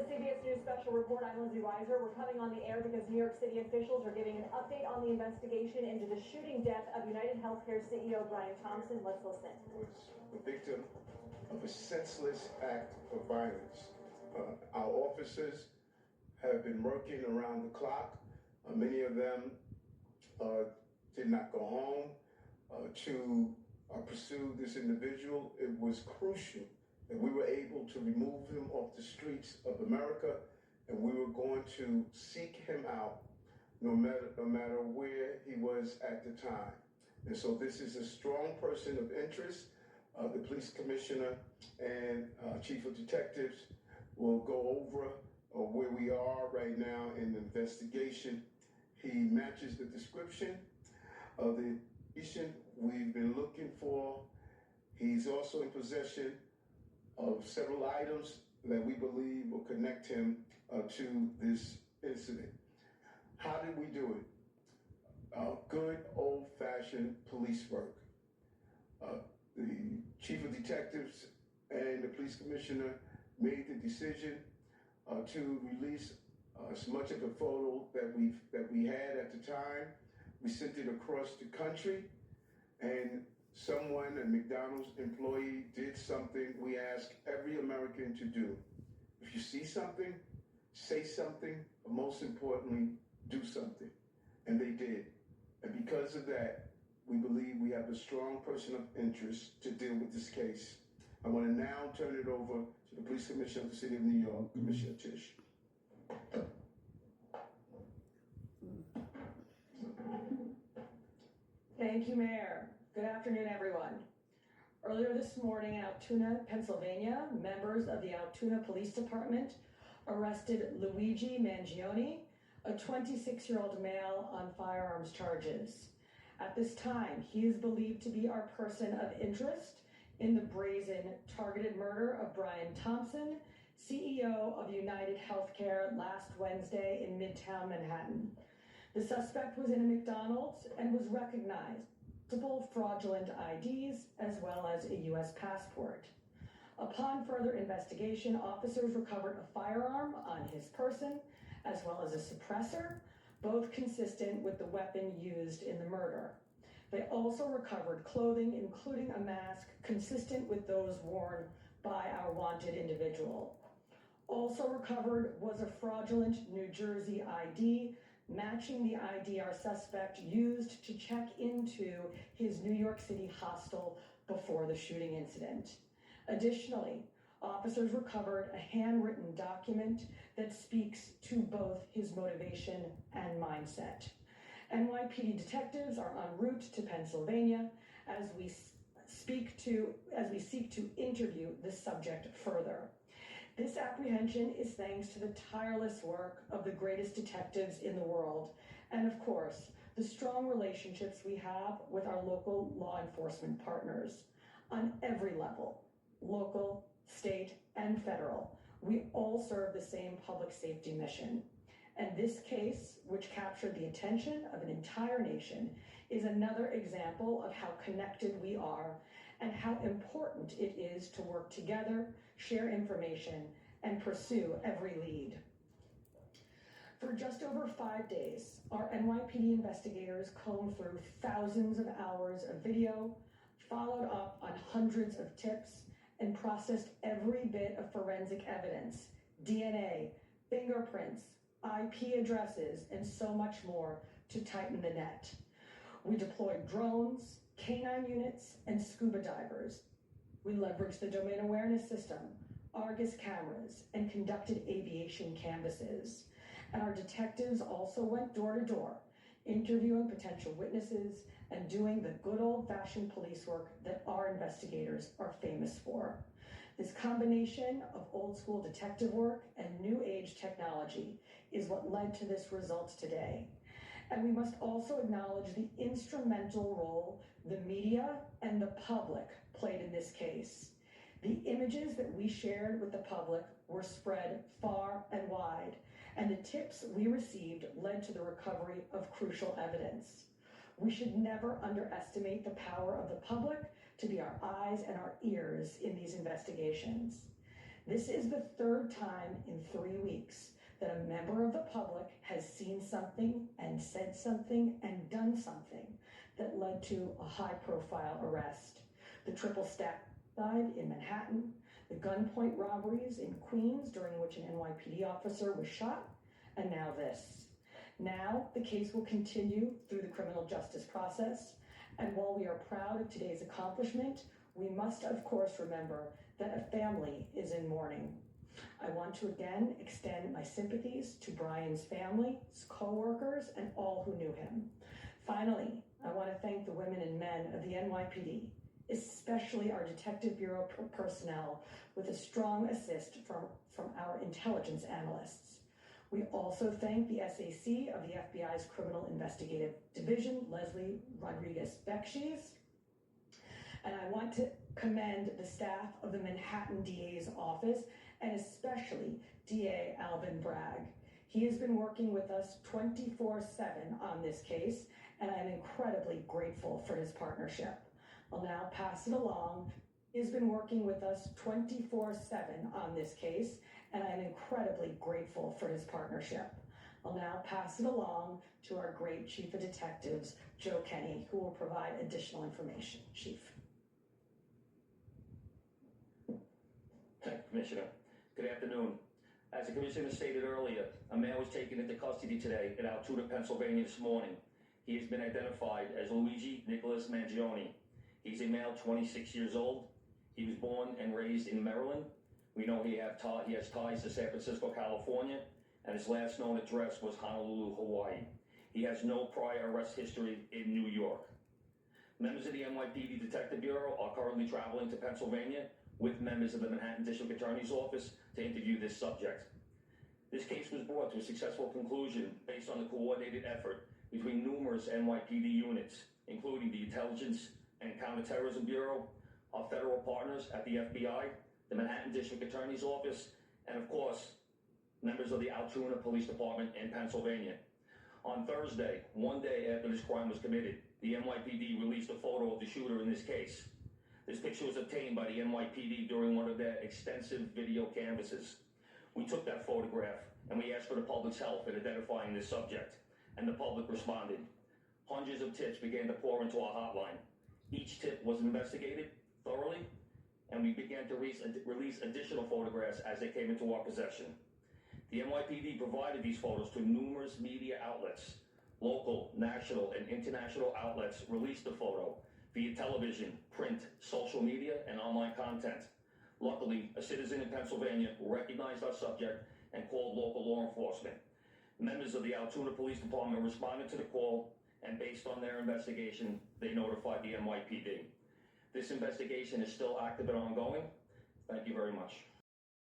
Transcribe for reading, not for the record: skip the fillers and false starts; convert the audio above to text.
the CBS News Special Report. I'm Lindsay Weiser. We're coming on the air because New York City officials are giving an update on the investigation into the shooting death of United Healthcare CEO Brian Thompson. Let's listen. Was the victim of a senseless act of violence. Our officers have been working around the clock. Many of them did not go home to pursue this individual. It was crucial that we were able to remove him off the streets of America, and we were going to seek him out no matter where he was at the time. And so this is a strong person of interest. The police commissioner and chief of detectives will go over where we are right now in the investigation. He matches the description of the patient we've been looking for. He's also in possession of several items that we believe will connect him to this incident. How did we do it? Good old-fashioned police work. The chief of detectives and the police commissioner made the decision to release as much of the photo that we had at the time. We sent it across the country, and someone, a McDonald's employee, did something we ask every American to do. If you see something, say something, but most importantly, do something. And they did. And because of that, we believe we have a strong person of interest to deal with this case. I want to now turn it over to the Police Commissioner of the City of New York, Commissioner Tisch. Thank you, Mayor. Good afternoon, everyone. Earlier this morning in Altoona, Pennsylvania, members of the Altoona Police Department arrested Luigi Mangione, a 26-year-old male, on firearms charges. At this time, he is believed to be our person of interest in the brazen targeted murder of Brian Thompson, CEO of United Healthcare, last Wednesday in Midtown Manhattan. The suspect was in a McDonald's and was recognized multiple fraudulent IDs as well as a U.S. passport. Upon further investigation, officers recovered a firearm on his person as well as a suppressor, both consistent with the weapon used in the murder. They also recovered clothing, including a mask consistent with those worn by our wanted individual. Also recovered was a fraudulent New Jersey ID matching the ID our suspect used to check into his New York City hostel before the shooting incident. Additionally, officers recovered a handwritten document that speaks to both his motivation and mindset. NYPD detectives are en route to Pennsylvania as we seek to interview the subject further. This apprehension is thanks to the tireless work of the greatest detectives in the world, and of course, the strong relationships we have with our local law enforcement partners. On every level, local, state, and federal, we all serve the same public safety mission. And this case, which captured the attention of an entire nation, is another example of how connected we are and how important it is to work together, share information, and pursue every lead. For just over 5 days, our NYPD investigators combed through thousands of hours of video, followed up on hundreds of tips, and processed every bit of forensic evidence, DNA, fingerprints, IP addresses, and so much more to tighten the net. We deployed drones, canine units, and scuba divers. We leveraged the domain awareness system, Argus cameras, and conducted aviation canvasses. And our detectives also went door to door, interviewing potential witnesses and doing the good old-fashioned police work that our investigators are famous for. This combination of old-school detective work and new-age technology is what led to this result today. And we must also acknowledge the instrumental role the media and the public played in this case. The images that we shared with the public were spread far and wide, and the tips we received led to the recovery of crucial evidence. We should never underestimate the power of the public to be our eyes and our ears in these investigations. This is the third time in 3 weeks that a member of the public has seen something and said something and done something that led to a high-profile arrest. The triple stack dive in Manhattan, the gunpoint robberies in Queens during which an NYPD officer was shot, and now this. Now the case will continue through the criminal justice process, and while we are proud of today's accomplishment, we must of course remember that a family is in mourning. I want to again extend my sympathies to Brian's family, his co-workers, and all who knew him. Finally, I want to thank the women and men of the NYPD, especially our Detective Bureau personnel, with a strong assist from our intelligence analysts. We also thank the SAC of the FBI's Criminal Investigative Division, Leslie Rodriguez-Bekshies. And I want to commend the staff of the Manhattan DA's office, and especially DA Alvin Bragg. He has been working with us 24/7 on this case, and I'm incredibly grateful for his partnership. I'll now pass it along. He has been working with us 24/7 on this case, and I'm incredibly grateful for his partnership. I'll now pass it along to our great Chief of Detectives, Joe Kenny, who will provide additional information. Chief. Thank you, Commissioner. Good afternoon. As the Commissioner stated earlier, a man was taken into custody today in Altoona, Pennsylvania this morning. He has been identified as Luigi Nicholas Mangione. He's a male, 26 years old. He was born and raised in Maryland. We know he has ties to San Francisco, California, and his last known address was Honolulu, Hawaii. He has no prior arrest history in New York. Members of the NYPD Detective Bureau are currently traveling to Pennsylvania with members of the Manhattan District Attorney's Office to interview this subject. This case was brought to a successful conclusion based on the coordinated effort between numerous NYPD units, including the Intelligence and Counterterrorism Bureau, our federal partners at the FBI, the Manhattan District Attorney's Office, and of course, members of the Altoona Police Department in Pennsylvania. On Thursday, one day after this crime was committed, the NYPD released a photo of the shooter in this case. This picture was obtained by the NYPD during one of their extensive video canvasses. We took that photograph and we asked for the public's help in identifying this subject, and the public responded. Hundreds of tips began to pour into our hotline. Each tip was investigated thoroughly, and we began to release additional photographs as they came into our possession. The NYPD provided these photos to numerous media outlets. Local, national, and international outlets released the photo via television, print, social media, and online content. Luckily, a citizen in Pennsylvania recognized our subject and called local law enforcement. Members of the Altoona Police Department responded to the call, and based on their investigation, they notified the NYPD. This investigation is still active and ongoing. Thank you very much.